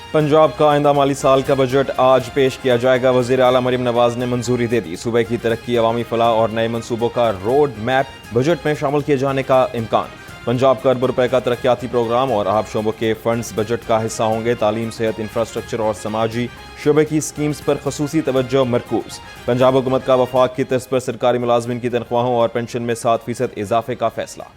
पंजाब का आइंदा माली साल का बजट आज पेश किया जाएगा। वज़ीर आला मरीम नवाज ने मंजूरी दे दी। सूबे की तरक्की, अवामी फलाह और नए मनसूबों का रोड मैप बजट में शामिल किए जाने का इम्कान। पंजाब का अरब रुपए का तरक्याती प्रोग्राम और अहम शोबों के फंड्स बजट का हिस्सा होंगे। तालीम, सेहत, इंफ्रास्ट्रक्चर और समाजी शोबे की स्कीम्स पर खसूसी तवज्जो मरकूज। पंजाब हुकूमत का वफाक की तर्ज पर सरकारी मुलाजमीन की तनख्वाहों और पेंशन में 7% इजाफे का फैसला।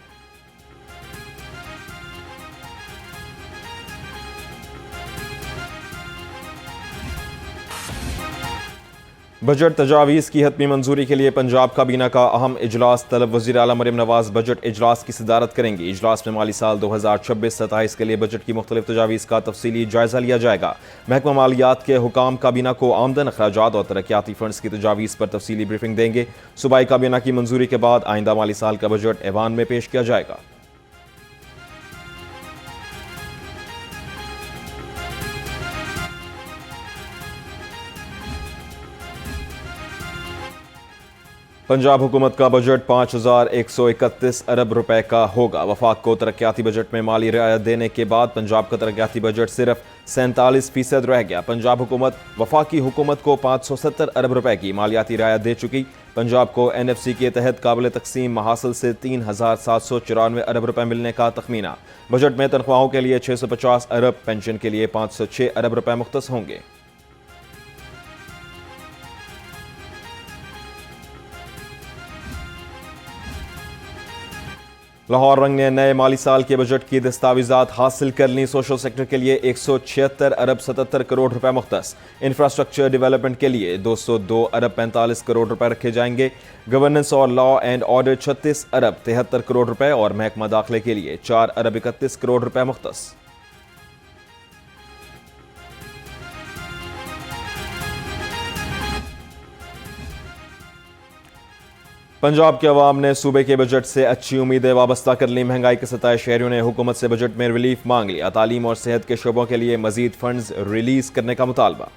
बजट तजावीज़ की हतमी मंजूरी के लिए पंजाब काबीना का अहम इजलास तलब। वज़ीर आला मरीम नवाज बजट इजलास की सदारत करेंगी। इजलास में माली साल 2026-27 के लिए बजट की मुख्तलिफ तजावीज़ का तफसीली जायजा लिया जाएगा। महकमा मालियात के हुकाम काबीना को आमदन, अखराजात और तरक्याती फंड्स की तजावीज़ पर तफसीली ब्रीफिंग देंगे। सूबाई काबीना की मंजूरी के बाद आइंदा माली साल का बजट ऐवान में पेश किया जाएगा। पंजाब हुकूमत का बजट 5,131 अरब रुपए का होगा। वफाक को तरक्याती बजट में माली रियायत देने के बाद पंजाब का तरक्याती बजट सिर्फ 47% रह गया। पंजाब हुकूमत वफाकी हुकूमत को 570 अरब रुपए की मालियाती रियायत दे चुकी। पंजाब को NFC के तहत काबिल तकसीम महासिल से 3,794 अरब रुपए मिलने का तखमीना। बजट में तनख्वाहों के लिए 650 अरब, पेंशन के लिए 506 अरब रुपए मुख्तस होंगे। लाहौर रंग ने नए माली साल के बजट की दस्तावेजात हासिल कर ली। सोशल सेक्टर के लिए 176 अरब 77 करोड़ रुपए मुख्तस। इंफ्रास्ट्रक्चर डेवलपमेंट के लिए 202 अरब 45 करोड़ रुपए रखे जाएंगे। गवर्नेंस और लॉ एंड ऑर्डर 36 अरब 73 करोड़ रुपए और महकमा दाखिले के लिए 4 अरब 31 करोड़ रुपए मुख्तस। पंजाब के अवाम ने सूबे के बजट से अच्छी उम्मीदें वाबस्ता कर ली। महंगाई के सताए शहरियों ने हुकूमत से बजट में रिलीफ मांग लिया। तालीम और सेहत के शोबों के लिए मजीद फंड्स रिलीज करने का मुतालबा।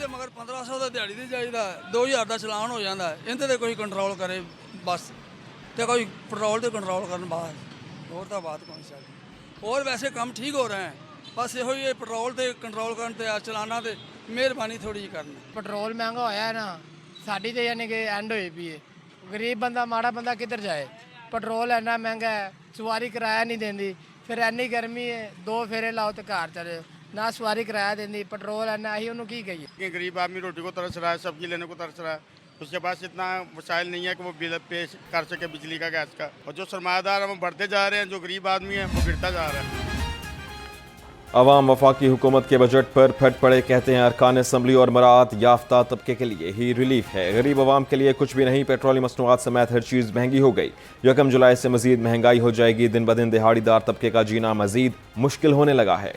मगर 1500 का दिहाड़ी नहीं चाहिए, 2000 का चलान हो जाता है। इनते ते कोई कंट्रोल करे बस, तो कोई पेट्रोल से कंट्रोल करने बाहर और तो बात कौन सी। और वैसे काम ठीक हो रहे हैं, बस यो ही पेट्रोल से कंट्रोल करने चलाना तो मेहरबानी थोड़ी करनी। पेट्रोल महंगा होया है ना, साड़ी तो यानी कि एंड हुई पी है। गरीब बंदा, माड़ा बंदा किधर जाए। पेट्रोल इन्ना महंगा है, सवारी किराया नहीं देंदी, फिर इन्नी गर्मी है, 2 फेरे लाओ तो घर चले ना, सवारी किराया देंदी, पेट्रोल इन्ना ही उन्होंने की कही। गरीब आदमी रोटी को तरस रहा है, सब्जी लेने को तरस रहा है, उसके पास इतना वसाइल नहीं है कि वो बिल पेश कर सके बिजली का, गैस का। और जो सरमायादार है वो बढ़ते जा रहे हैं, जो गरीब आदमी है वो गिरता जा रहा है। अवाम वफाकी हुकूमत के बजट पर फट पड़े, कहते हैं अरकान असम्बली और मरात याफ्ता तबके के लिए ही रिलीफ है। गरीब अवाम के लिए कुछ भी नहीं। पेट्रोली मसनूआत समेत हर चीज़ महंगी हो गई। 1 जुलाई से मजीद महंगाई हो जाएगी। दिन ब दिन दिहाड़ीदार तबके का जीना मजीद मुश्किल होने लगा है।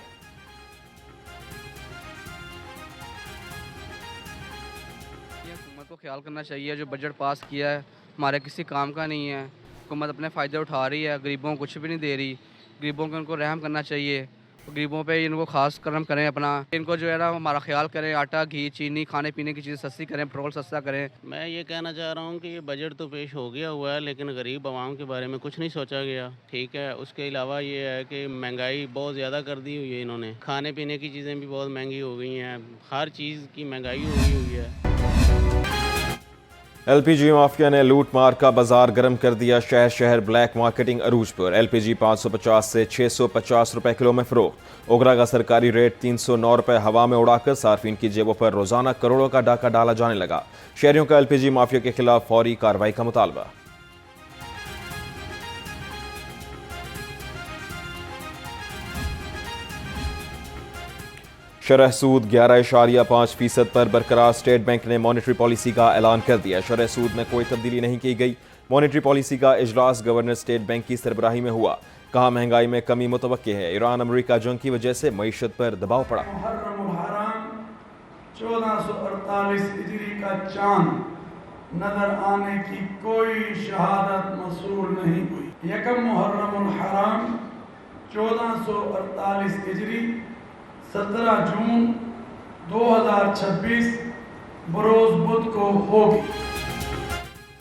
हुकूमत को ख्याल करना चाहिए, जो बजट पास किया है हमारे किसी काम का नहीं है। हुकूमत अपने फ़ायदे उठा रही है, गरीबों को कुछ भी नहीं दे रही। गरीबों को उनको रहम करना चाहिए, गरीबों पे इनको खास करम करें अपना। इनको जो है ना हमारा ख्याल करें, आटा, घी, चीनी, खाने पीने की चीज़ें सस्ती करें, पेट्रोल सस्ता करें। मैं ये कहना चाह रहा हूँ कि ये बजट तो पेश हो गया हुआ है, लेकिन गरीब आवाम के बारे में कुछ नहीं सोचा गया। ठीक है, उसके अलावा ये है कि महंगाई बहुत ज़्यादा कर दी हुई है इन्होंने। खाने पीने की चीज़ें भी बहुत महंगी हो गई हैं, हर चीज़ की महंगाई हो गई हुई है। LPG माफिया ने लूट मार का बाजार गर्म कर दिया। शहर शहर ब्लैक मार्केटिंग अरूज पर। LPG 550 से 650 रुपए किलो में फरोख्त। ओगरा का सरकारी रेट 309 रुपए हवा में उड़ाकर सार्फिन की जेबों पर रोजाना करोड़ों का डाका डाला जाने लगा। शहरियों का LPG माफिया के खिलाफ फौरी कार्रवाई का मुतालबा। शरह सूद 11.5% पर बरकरार। स्टेट बैंक ने मॉनेटरी पॉलिसी का ऐलान कर दिया। शरह सूद में कोई तब्दीली नहीं की गई। मॉनेटरी पॉलिसी का इजलास गवर्नर स्टेट बैंक की सरबराही में हुआ। कहा महंगाई में कमी मुतवक्के है। ईरान अमेरिका जंग की वजह से मईशत पर दबाव पड़ा। 1448 हिजरी का चांद नजर आने की कोई शहादत मसूल नहीं हुई। 1 मुहर्रम हराम 1448 हिजरी 17 जून 2026 बरोज बुध को होगी।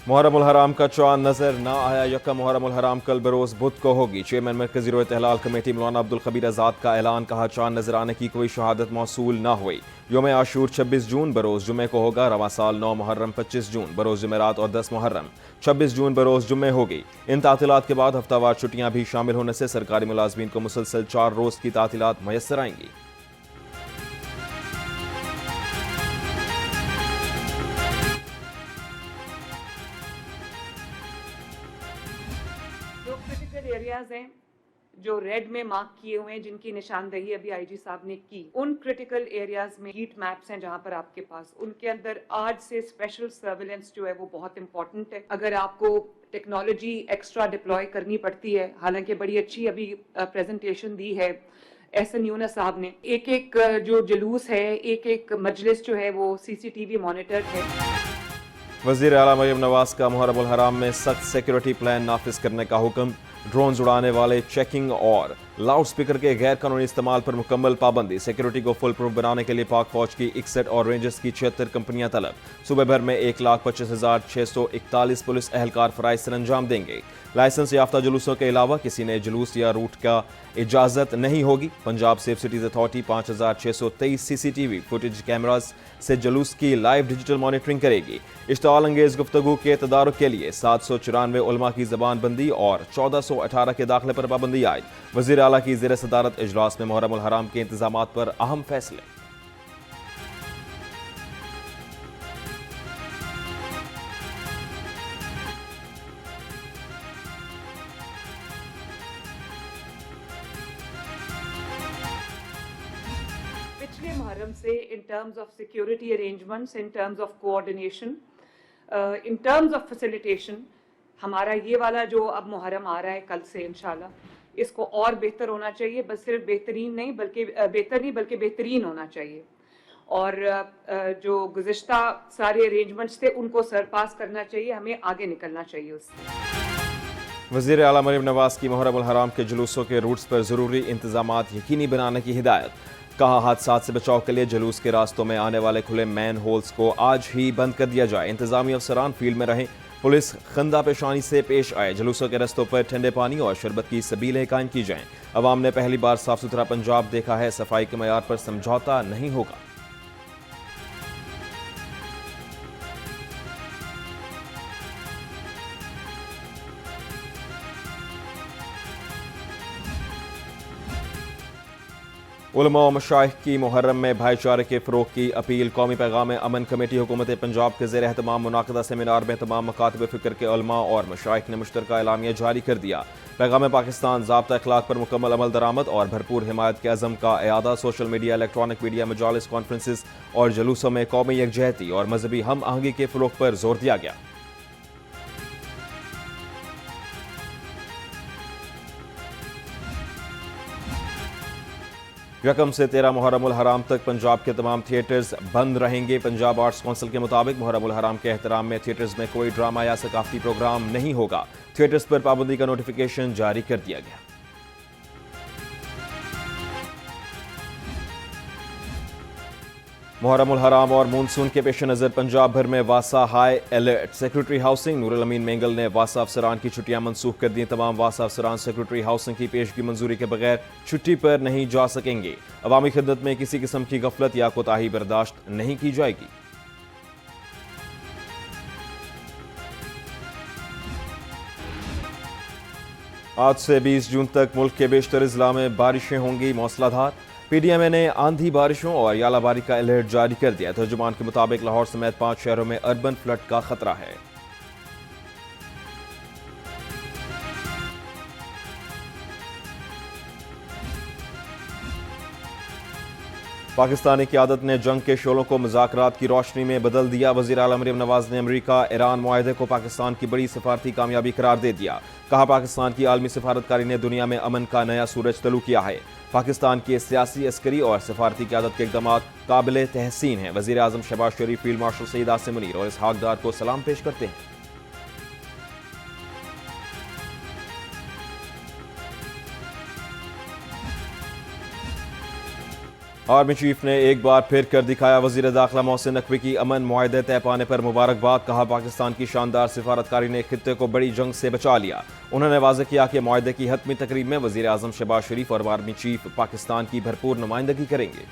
मुहर्रम उल हराम का चांद नजर ना आया। यकम मुहर्रम उल हराम कल बरोज बुध को होगी। चेयरमैन मरकजी रोयत हलाल कमेटी मौलाना अब्दुल खबीर आज़ाद का ऐलान। कहा चांद नजर आने की कोई शहादत मौसूल ना हुई। योम आशूर 26 जून बरोज जुमे को होगा। रवा साल 9 मुहर्रम 25 जून बरोज जुमेरात और 10 मुहर्रम 26 जून बरोज जुम्मे होगी। इन तातीलात के बाद हफ्तावार छुट्टियां भी शामिल होने से सरकारी मुलाजमीन को मुसलसल 4 रोज की तातीलात मैसर आएंगी। जो क्रिटिकल एरियाज हैं जो रेड में मार्क किए हुए हैं, जिनकी निशानदेही अभी आईजी साहब ने की, उन क्रिटिकल एरियाज में हीट मैप्स हैं जहां पर आपके पास, उनके अंदर आज से स्पेशल सर्विलेंस जो है वो बहुत इंपॉर्टेंट है। अगर आपको टेक्नोलॉजी एक्स्ट्रा डिप्लॉय करनी पड़ती है, हालांकि बड़ी अच्छी अभी प्रेजेंटेशन दी है एहसन यूनुस साहब ने, एक एक जो जुलूस है, एक एक मजलिस जो है वो सीसीटीवी मॉनिटर्ड है। वज़ीर आला मरियम नवाज का मुहर्रम उल हराम में सख्त सिक्योरिटी प्लान नाफिज करने का हुक्म। ड्रोन उड़ाने वाले चेकिंग और लाउड स्पीकर के गैर कानूनी इस्तेमाल पर मुकम्मल पाबंदी। सिक्योरिटी को फुल प्रूफ बनाने के लिए पाक फौज की 61 और रेंजर्स की 76 कंपनियां तलब। सूबे भर में 1,25,641 पुलिस एहलकार फराइज सर अंजाम देंगे। लाइसेंस याफ्ता जुलूसों के अलावा किसी ने जुलूस या रूट का इजाजत नहीं होगी। Punjab safe cities authority 5,623 CCTV footage cameras से जुलूस की लाइव डिजिटल मॉनिटरिंग करेगी। इश्ताल अंगेज गुफ्तगू के तदारुक के लिए 794 उलमा की जबानबंदी और 1418 के दाखिले पर पाबंदी आयद। वज़ीर आला की ज़ेर सदारत इजलास में मुहर्रम उल हराम के इंतजामात पर अहम फैसले। पिछले मुहर्रम से in terms of security arrangements, in terms of coordination, in terms of facilitation, हमारा ये वाला जो अब मुहर्रम आ रहा है कल से इंशाल्लाह, इसको और बेहतर होना चाहिए। बस सिर्फ बेहतरीन नहीं बल्कि बेहतर नहीं बल्कि बेहतरीन होना चाहिए। और जो गुज़िश्ता सारे अरेंजमेंट्स थे उनको सरपास करना चाहिए, हमें आगे निकलना चाहिए उससे। वज़ीर आला मरियम नवाज की मुहर्रम उल हराम के जुलूसों के रूट्स पर ज़रूरी इंतजामात यकीनी बनाने की हिदायत। कहा हादसात से बचाव के लिए जुलूस के रास्तों में आने वाले खुले मैन होल्स को आज ही बंद कर दिया जाए। इंतजामी अफसरान फील्ड में रहें। पुलिस खंदा पेशानी से पेश आए। जुलूसों के रस्तों पर ठंडे पानी और शरबत की सबीलें कायम की जाएं। अवाम ने पहली बार साफ सुथरा पंजाब देखा है। सफाई के मयार पर समझौता नहीं होगा। उलमा और मशाइख की मुहर्रम में भाईचारे के फ़रोग़ की अपील। कौमी पैगाम अमन कमेटी हुकूमत पंजाब के ज़ेर एहतमाम मुनाक़दा सेमिनार में तमाम मकातब फ़िक्र के उलमा और मशाइख ने मुश्तरका एलामिया जारी कर दिया। पैगाम पाकिस्तान ज़ाब्ता अखलाक पर मुकम्मल अमल दरामद और भरपूर हिमायत के अज़म का एआदा। सोशल मीडिया, इलेक्ट्रॉनिक मीडिया, मजालिस, कॉन्फ्रेंसिस और जुलूसों में कौमी यकजहती और मजहबी हम आहंगी के फ़रोग़ पर जोर दिया गया। यकम से 13 मुहर्रम उल हराम तक पंजाब के तमाम थिएटर्स बंद रहेंगे। पंजाब आर्ट्स कौंसिल के मुताबिक मुहर्रम उल हराम के एहतराम में थिएटर्स में कोई ड्रामा या सकाफती प्रोग्राम नहीं होगा। थिएटर्स पर पाबंदी का नोटिफिकेशन जारी कर दिया गया। मुहर्रम उल हराम और मानसून के पेश नज़र पंजाब भर में वासा high alert. Secretary housing Noorul Amin Mengal ने वासा अफसरान की छुट्टियां मनसूख कर दी। तमाम वासा अफसरान सेक्रेटरी हाउसिंग की पेशगी मंजूरी के बगैर छुट्टी पर नहीं जा सकेंगे। अवामी खिदमत में किसी किस्म की गफलत या कोताही बर्दाश्त नहीं की जाएगी। आज से 20 जून तक मुल्क के बेशतर अजला में बारिशें होंगी मौसलाधार। पीडीएमए ने आंधी बारिशों और यालाबारी का अलर्ट जारी कर दिया। तर्जुमान के मुताबिक लाहौर समेत 5 शहरों में अर्बन फ्लड का खतरा है। पाकिस्तानी क़यादत ने जंग के शोलों को मुज़ाकरात की रोशनी में बदल दिया। वज़ीर आला मरियम नवाज ने अमरीका ईरान मुआहदे को पाकिस्तान की बड़ी सफारती कामयाबी करार दे दिया। कहा पाकिस्तान की आलमी सफारतकारी ने दुनिया में अमन का नया सूरज तलू किया है। पाकिस्तान की सियासी, अस्करी और सफारती क़यादत के इक़दाम काबिल तहसीन हैं। वज़ीर आज़म शहबाज शरीफ, फील्ड मार्शल सईद आसिम मुनीर और इसहाक डार को सलाम पेश करते हैं। आर्मी चीफ ने एक बार फिर कर दिखाया वजीर दाखिला मोहसिन नकवी की अमन मुआहदे तय पाने पर मुबारकबाद। कहा पाकिस्तान की शानदार सिफारतकारी ने खित्ते को बड़ी जंग से बचा लिया। उन्होंने वाज़ेह किया कि मुआहदे की हतमी तकरीब में वजीर आजम शहबाज शरीफ और आर्मी चीफ पाकिस्तान की भरपूर नुमाइंदगी करेंगे।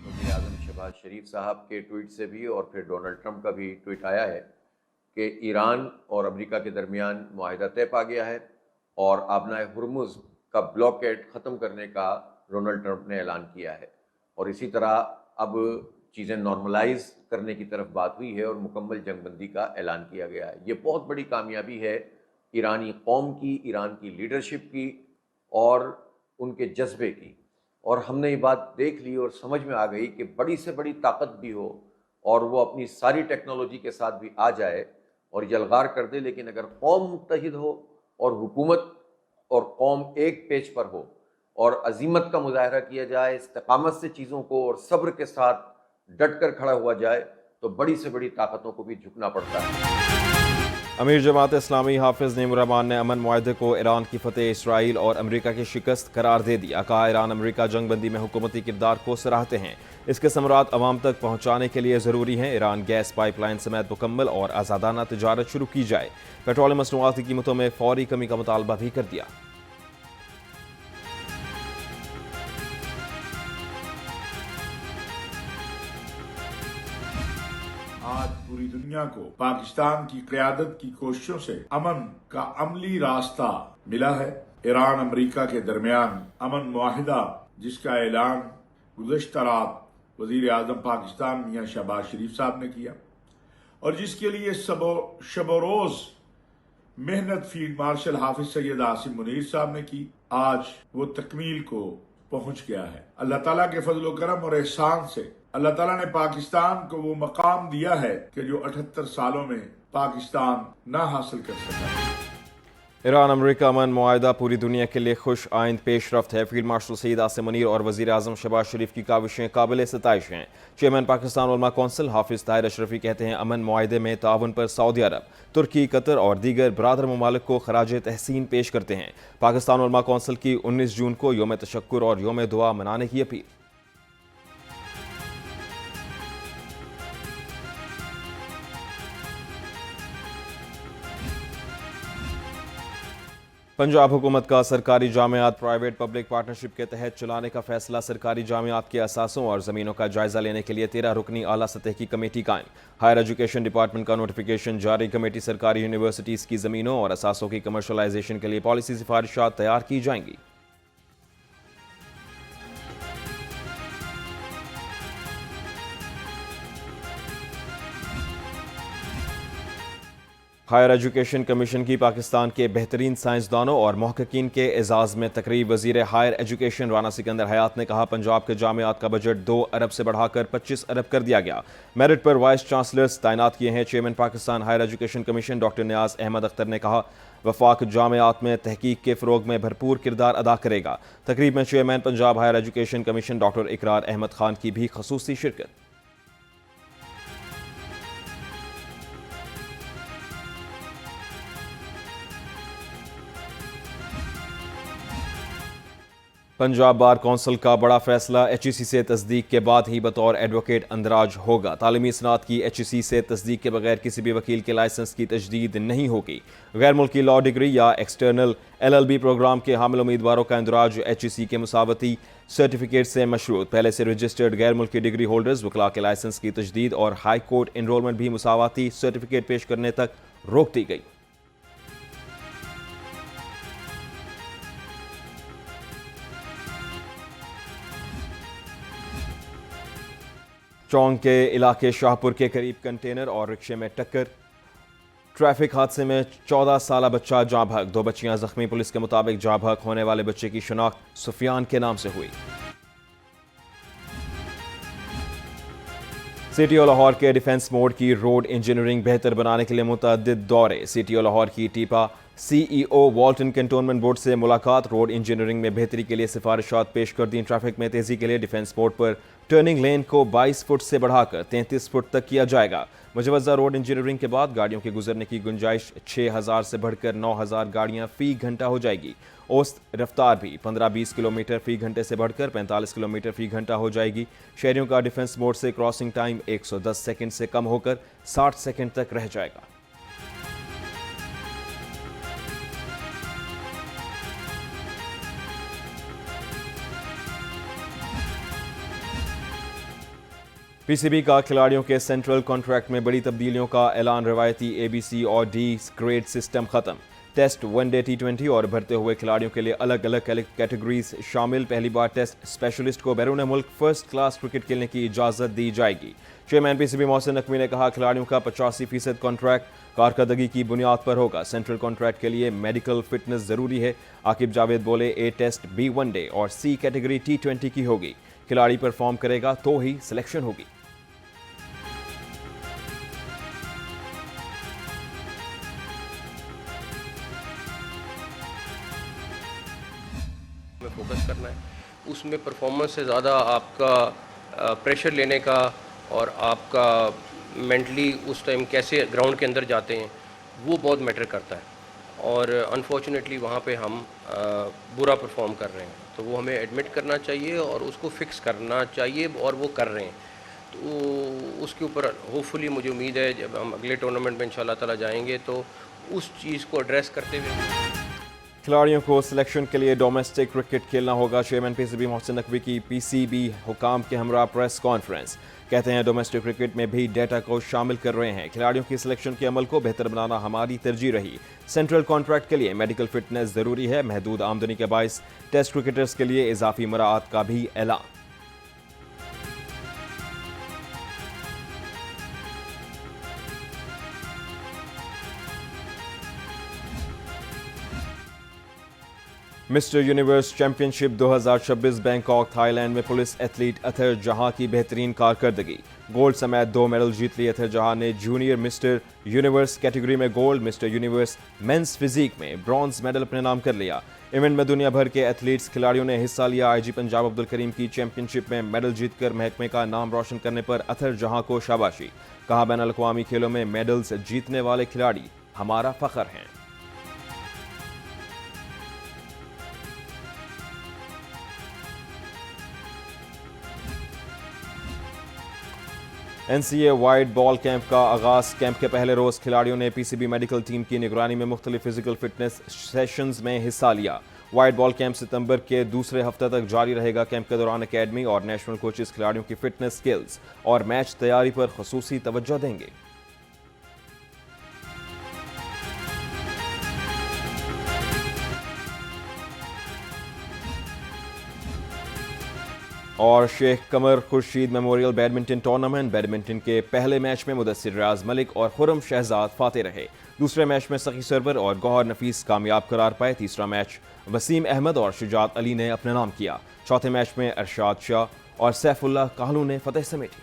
वज़ीर आज़म शहबाज शरीफ साहब के ट्वीट से भी और फिर डोनाल्ड ट्रंप का भी ट्वीट आया है कि ईरान और अमेरिका के दरमियान मुआहिदा तय पा गया है और आबनाए हुर्मुज़ का ब्लॉकेड ख़त्म करने का डोनाल्ड ट्रंप ने ऐलान किया है। और इसी तरह अब चीज़ें नॉर्मलाइज करने की तरफ बात हुई है और मुकम्मल जंगबंदी का ऐलान किया गया है। ये बहुत बड़ी कामयाबी है ईरानी कौम की, ईरान की लीडरशिप की और उनके जज्बे की। और हमने ये बात देख ली और समझ में आ गई कि बड़ी से बड़ी ताकत भी हो और वो अपनी सारी टेक्नोलॉजी के साथ भी आ जाए और यलगार कर दे, लेकिन अगर कौम मुत्तहिद हो और हुकूमत और कौम एक पेज पर हो और अजीमत का मुजाहरा किया जाए, इस्तिकामत से चीज़ों को और सब्र के साथ डट कर खड़ा हुआ जाए, तो बड़ी से बड़ी ताकतों को भी झुकना पड़ता है। अमीर जमात इस्लामी हाफिज नईमुर रहमान ने अमन मुआहदे को ईरान की फतेह, इसराइल और अमेरिका की शिकस्त करार दे दिया। कहा ईरान अमेरिका जंगबंदी में हुकूमती किरदार को सराहते हैं। इसके समरात अवाम तक पहुँचाने के लिए ज़रूरी हैं। ईरान गैस पाइपलाइन समेत मुकम्मल और आज़ादाना तिजारत शुरू की जाए। पेट्रोलियम मसनूआत की कीमतों में फौरी कमी का मुतालबा भी कर दिया। आज पूरी दुनिया को पाकिस्तान की क़यादत की कोशिशों से अमन का अमली रास्ता मिला है। ईरान अमेरिका के दरमियान अमन मुआहिदा जिसका ऐलान गुज़श्ता रात वज़ीर आज़म पाकिस्तान मियां शहबाज शरीफ साहब ने किया और जिसके लिए शब रोज़ मेहनत फील्ड मार्शल हाफिज सैयद आसिम मुनीर साहब ने की, आज वो तकमील को पहुंच गया है। अल्लाह ताला के फजल व करम और एहसान से अल्लाह ताला ने पाकिस्तान को वो मकाम दिया है कि जो 78 सालों में पाकिस्तान ना हासिल कर सका। ईरान अमेरिका अमन मुआहदा पूरी दुनिया के लिए खुश आइंद पेशरफ्त है। फील्ड मार्शल सईद आसिम मुनीर और वज़ीर आज़म शहबाज शरीफ की काविशें काबिल सताइश हैं। चेयरमैन पाकिस्तान उलमा कौंसिल हाफिज ताहिर अशरफी कहते हैं अमन मुआहदे में ताउन पर सऊदी अरब, तुर्की, कतर और दीगर बरादर ममालिक को खराज तहसीन पेश करते हैं। पाकिस्तान उलमा कौंसिल की 19 जून को योम तशक्कुर और योम दुआ मनाने की अपील। पंजाब हुकूमत का सरकारी जामियात प्राइवेट पब्लिक पार्टनरशिप के तहत चलाने का फैसला। सरकारी जामियात के असासों और ज़मीनों का जायजा लेने के लिए 13 रुकनी आला सतह की कमेटी कायम। हायर एजुकेशन डिपार्टमेंट का नोटिफिकेशन जारी। कमेटी सरकारी यूनिवर्सिटीज़ की ज़मीनों और असासों की कमर्शलाइजेशन के लिए पॉलिसी सिफारिशात तैयार की जाएंगी। हायर एजुकेशन कमीशन की पाकिस्तान के बेहतरीन साइंसदानों और महक़क़ीन के एजाज़ में तकरीब। वज़ीर हायर एजुकेशन राना सिकंदर हयात ने कहा पंजाब के जामियात का बजट 2 अरब से बढ़ाकर 25 अरब कर दिया गया। मेरिट पर वाइस चांसलर्स तैनात किए हैं। Chairman Pakistan higher education commission doctor Niaz Ahmed Akhtar ने कहा वफाक जामियात में तहकीक के फ़रोग में भरपूर किरदार अदा करेगा। तकरीब में chairman Punjab higher education commission doctor Iqrar Ahmed Khan की भी खसूसी शिरकत। पंजाब बार कौंसिल का बड़ा फैसला। HEC से तस्दीक के बाद ही बतौर एडवोकेट अंदराज होगा। तालीमी सनात की HEC से तस्दीक के बगैर किसी भी वकील के लाइसेंस की तजदीद नहीं होगी। गैर मुल्की लॉ डिग्री या एक्सटर्नल LLB प्रोग्राम के हामिल उम्मीदवारों का इंदराज HEC के मुसावती सर्टिफिकेट से मशरूत। पहले से रजिस्टर्ड गैर मुल्की डिग्री होल्डर्स वकला के लाइसेंस की तजदीद और हाई कोर्ट इनरोलमेंट भी मुसावती सर्टिफिकेट पेश करने तक रोक दी गई। चौंक के इलाके शाहपुर के करीब कंटेनर और रिक्शे में टक्कर। ट्रैफिक हादसे में 14 साला बच्चा जाँ बहक, 2 बच्चियां जख्मी। पुलिस के मुताबिक जाँ बहक होने वाले बच्चे की शनाख्त सुफियान के नाम से हुई। CTO लाहौर के डिफेंस मोड की रोड इंजीनियरिंग बेहतर बनाने के लिए मुतअद्दिद दौरे। CTO लाहौर की टीपा CEO वाल्टन कैंटोनमेंट बोर्ड से मुलाकात। रोड इंजीनियरिंग में बेहतरी के लिए सिफारिशात पेश कर दी। ट्रैफिक में तेजी के लिए डिफेंस मोड पर टर्निंग लेन को 22 फुट से बढ़ाकर 33 फुट तक किया जाएगा। मुजवजा रोड इंजीनियरिंग के बाद गाड़ियों के गुजरने की गुंजाइश 6000 से बढ़कर 9000 गाड़ियां फी घंटा हो जाएगी। औसत रफ्तार भी 15-20 किलोमीटर फी घंटे से बढ़कर 45 किलोमीटर फी घंटा हो जाएगी। शहरियों का डिफेंस मोड से क्रॉसिंग टाइम 110 सेकंड से कम होकर 60 सेकंड तक रह जाएगा। पीसीबी का खिलाड़ियों के सेंट्रल कॉन्ट्रैक्ट में बड़ी तब्दीलियों का ऐलान। रवायती एबीसी और डी ग्रेड सिस्टम खत्म। टेस्ट, वनडे, टी20 और भरते हुए खिलाड़ियों के लिए अलग अलग कैटेगरीज शामिल। पहली बार टेस्ट स्पेशलिस्ट को बैरून मुल्क फर्स्ट क्लास क्रिकेट खेलने की इजाजत दी जाएगी। चेयरमैन पीसीबी मोहसिन नकवी ने कहा, खिलाड़ियों का 85% कॉन्ट्रैक्ट कारकर्दगी की बुनियाद पर होगा। सेंट्रल कॉन्ट्रैक्ट के लिए मेडिकल फिटनेस जरूरी है। आकिब जावेद बोले, ए टेस्ट, बी वनडे और सी कैटेगरी टी20 की होगी। खिलाड़ी परफॉर्म करेगा तो ही सिलेक्शन होगी। फोकस करना है, उसमें परफॉर्मेंस से ज़्यादा आपका प्रेशर लेने का और आपका मेंटली उस टाइम कैसे ग्राउंड के अंदर जाते हैं वो बहुत मैटर करता है। और अनफॉर्चुनेटली वहाँ पे हम बुरा परफॉर्म कर रहे हैं, तो वो हमें एडमिट करना चाहिए और उसको फिक्स करना चाहिए, और वो कर रहे हैं। तो उसके ऊपर होपफुली मुझे उम्मीद है जब हम अगले टूर्नामेंट में इंशाल्लाह ताला जाएंगे तो उस चीज़ को एड्रेस करते हुए खिलाड़ियों को सिलेक्शन के लिए डोमेस्टिक क्रिकेट खेलना होगा। चेयरमैन पीसीबी मोहसिन नकवी की पीसीबी हुकाम के हमरा प्रेस कॉन्फ्रेंस। कहते हैं, डोमेस्टिक क्रिकेट में भी डेटा को शामिल कर रहे हैं। खिलाड़ियों की सिलेक्शन के अमल को बेहतर बनाना हमारी तरजीह रही। सेंट्रल कॉन्ट्रैक्ट के लिए मेडिकल फिटनेस जरूरी है। महदूद आमदनी के बायस टेस्ट क्रिकेटर्स के लिए इजाफी मराआत का भी ऐलान। Mister universe championship 2026 Bangkok Thailand में पुलिस एथलीट अतर जहां की बेहतरीन कारकर्दगी। गोल्ड समेत 2 मेडल जीत लिए अतर जहां ने। जूनियर मिस्टर यूनिवर्स कैटेगरी में gold, mister universe men's physique में ब्रॉन्ज मेडल अपने नाम कर लिया। इवेंट में दुनिया भर के एथलीट्स खिलाड़ियों ने हिस्सा लिया। आईजी पंजाब अब्दुल करीम की चैंपियनशिप में मेडल जीतकर महकमे का नाम रोशन करने पर अतर जहां को शाबाशी। कहा, बैनुल अक़वामी खेलों में मेडल्स जीतने वाले खिलाड़ी हमारा फख्र हैं। एनसीए वाइड बॉल कैंप का आगाज। कैंप के पहले रोज खिलाड़ियों ने पीसीबी मेडिकल टीम की निगरानी में मुख्तलिफ फिजिकल फिटनेस सेशंस में हिस्सा लिया। वाइड बॉल कैंप सितंबर के दूसरे हफ्ते तक जारी रहेगा। कैंप के दौरान एकेडमी और नेशनल कोचेस खिलाड़ियों की फिटनेस स्किल्स और मैच तैयारी पर खुसूसी तवज्जो देंगे। और Sheikh Qamar Khurshid memorial badminton tournament. Badminton के पहले मैच में मुदस्सिर रियाज मलिक और खुर्रम शहजाद फाते रहे। दूसरे मैच में सखी सरवर और गौहर नफीस कामयाब करार पाए। तीसरा मैच वसीम अहमद और शुजात अली ने अपने नाम किया। चौथे मैच में अरशाद शाह और सैफुल्लाह काहलू ने फतेह समेटी।